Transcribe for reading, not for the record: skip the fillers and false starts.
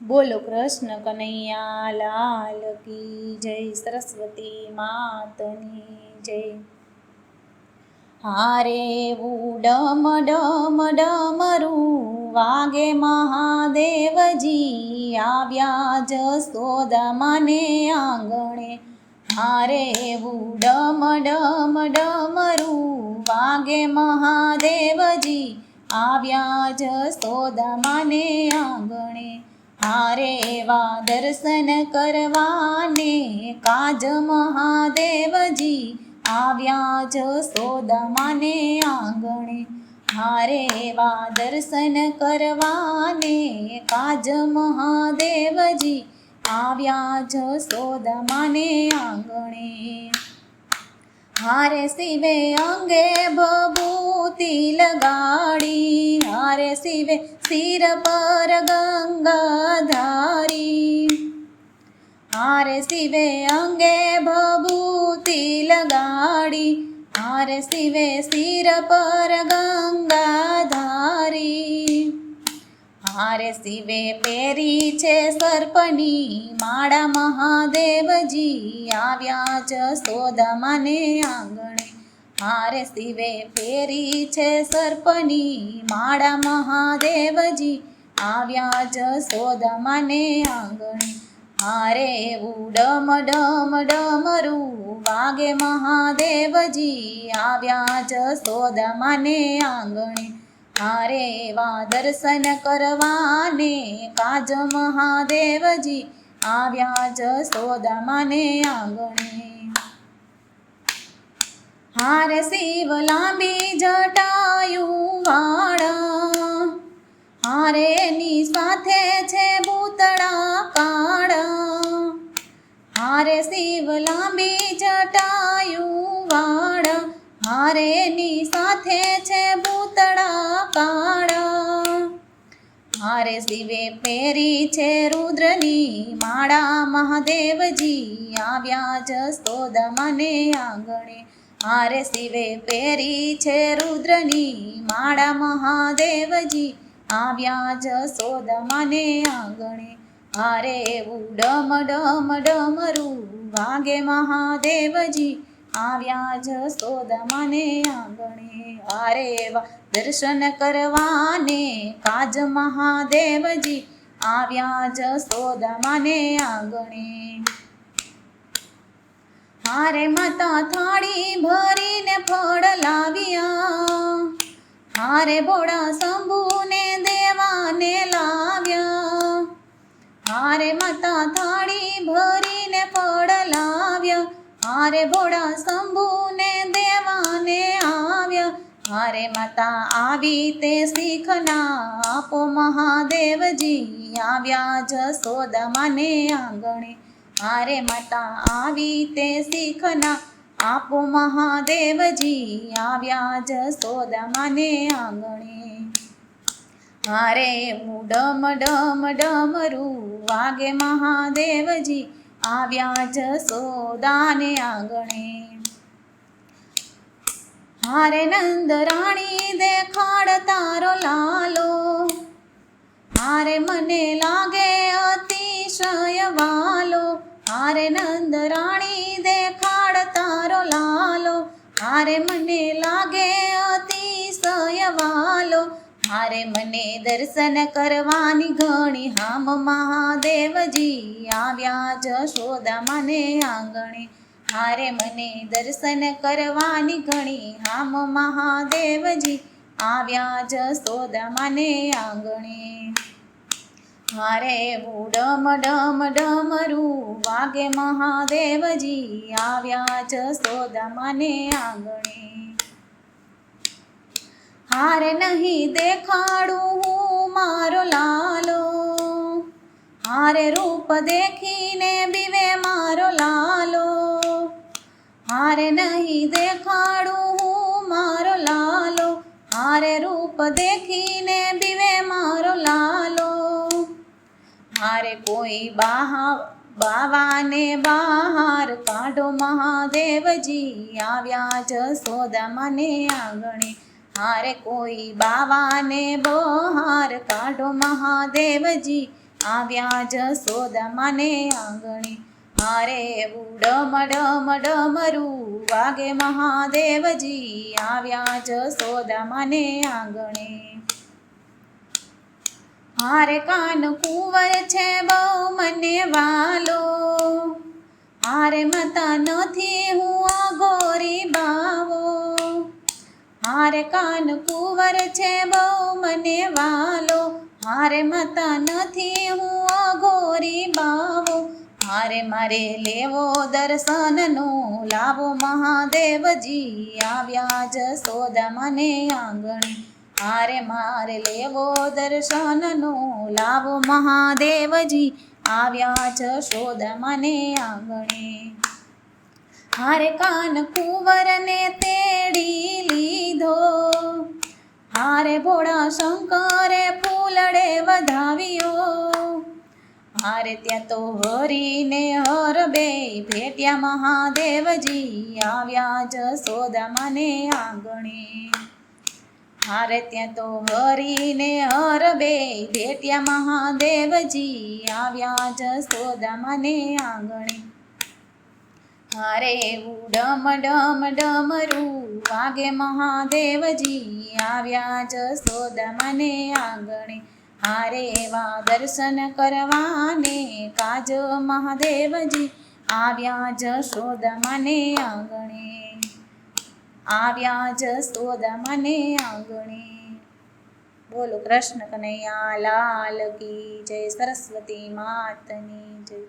બોલો કૃષ્ણ કનૈયા લાલ કી જય, સરસ્વતી માતની જય. હારે ડમ ડમ ડમરું વાગે મહાદેવજી, આવ્યા જશોદામાને આંગણે. હારે ડમ ડમ ડમરું વાગે મહાદેવજી, આવ્યા જશોદામાને આંગણે. હારે એવા દર્શન કરવાને કાજ મહાદેવજી, આવ્યા જશોદામાને આંગણે. હારે એવા દર્શન કરવાને કાજ મહાદેવજી, આવ્યા જશોદામાને આંગણે. હારે શિવે અંગે ભભૂતિ લગાડી, હારે શિવે શિર પર ગંગા ધારી. હારે શિવે અંગે ભભૂતિ લગાડી, હારે શિવે શિર પર ગંગા ધારી. હારે શિવે પહેરી છે સર્પની માળા મહાદેવજી, આવ્યા જશોદામાને આંગણે. હારે શિવે પહેરી છે સર્પની માળા મહાદેવજી, આવ્યા જશોદામાને આંગણે. હારે ડમ ડમ ડમરું વાગે મહાદેવજી, આવ્યા જશોદામાને આંગણે. હારે એવા દર્શન કરવાને કાજ મહાદેવજી, આવ્યા જશોદામાને આંગણે. હારે શિવ લાંબી જટાયું વાળા, હારે એની સાથે છે ભૂતળા કાળા. હારે શિવ લાંબી જટાયું વાળા, હારે એની સાથે છે ભૂતળા કાળા. હારે શિવે પહેરી છે રુદ્રની માળા મહાદેવજી, આવ્યા જશોદામાને આંગણે. હારે શિવે પહેરી છે રુદ્રની માળા મહાદેવજી, આવ્યા જશોદામાને આંગણે. હારે ડમ ડમ ડમરું વાગે મહાદેવજી, આવ્યા જશોદામાને આંગણે. હારે એવા દર્શન કરવાને કાજ મહાદેવજી, આવ્યા જશોદામાને આંગણે. હારે માતા થાળી ભરીને ફળ લાવ્યા, હારે ભોળા શંભુને દેવાને લાવ્યા. હારે માતા થાળી ભરીને ફળ લાવ્યા, હારે ભોળા શંભુને દેવાને આવ્યા. હારે માતા આવી તે શીખના આપો મહાદેવજી, આવ્યા જશોદામાને આંગણે. હારે માતા આવી તે શીખના આપો મહાદેવજી, આવ્યા જશોદામાને આંગણે. હારે ડમ ડમ ડમરું વાગે મહાદેવજી, આવ્યા જશોદાને આંગણે. હારે નંદ રાણી દેખાડ તારો લાલો, હારે મને લાગે અતિશય વાલો. હારે નંદ રાણી દેખાડ તારો લાલો, હારે મને લાગે અતિશય વાલો. હારે મને દર્શન કરવાની ઘણી હામ મહાદેવજી, આવ્યા જશોદામાને આંગણે. હારે મને દર્શન કરવાની ઘણી હામ મહાદેવજી, આવ્યા જશોદામાને આંગણે. હારે ડમ ડમ ડમરું વાગે મહાદેવજી, આવ્યા જશોદામાને આંગણે. હારે નહીં દેખાડું હું મારો લાલો, હારે રૂપ દેખીને બીવે મારો લાલો. હારે નહીં દેખાડું હું મારો લાલો, હારે રૂપ દેખીને બીવે મારો લાલો. હારે કોઈ બાવાને બહાર કાઢો મહાદેવજી, આવ્યા જશોદામાને આંગણે. હારે કોઈ બાવાને બહાર કાઢો મહાદેવજી, આવ્યા જશોદા માને આંગણે. હારે ડમ ડમ ડમરું વાગે મહાદેવજી, આવ્યા જશોદા માને આંગણે. હારે કાન કુંવર છે બહુ મને વાલો, હારે માતા નથી હું અઘોરી બાવો. હારે કાન કુંવર છે બહુ મને વાલો, હારે માતા નથી હું અઘોરી બાવો. હારે મારે લેવો દર્શનનો લાવો મહાદેવજી, આવ્યા જશોદા માને આંગણે. હારે મારે લેવો દર્શનનો લાવો મહાદેવજી, આવ્યા જશોદા માને આંગણે. હારે કાન કુંવરને તેડી લીધો, હારે ભોળા શંકરે ફૂલડે વધાવ્યો. હારે ત્યાં તો હરીને હર બે ભેટ્યા મહાદેવજી, આવ્યા જશોદા માને આંગણે. હારે ત્યાં તો હરીને હર બે ભેટ્યા મહાદેવજી, આવ્યા જશોદા માને આંગણે. હારે ડમ ડમ ડમરું વાગે મહાદેવજી, આવ્યા જશોદા માને આંગણે. હારે એવા દર્શન કરવાને કાજ મહાદેવજી, આવ્યા જશોદા માને આંગણે. આવ્યા જશોદા માને આંગણે. બોલો કૃષ્ણ કનૈયા લાલ કી જય, સરસ્વતી માતની જય.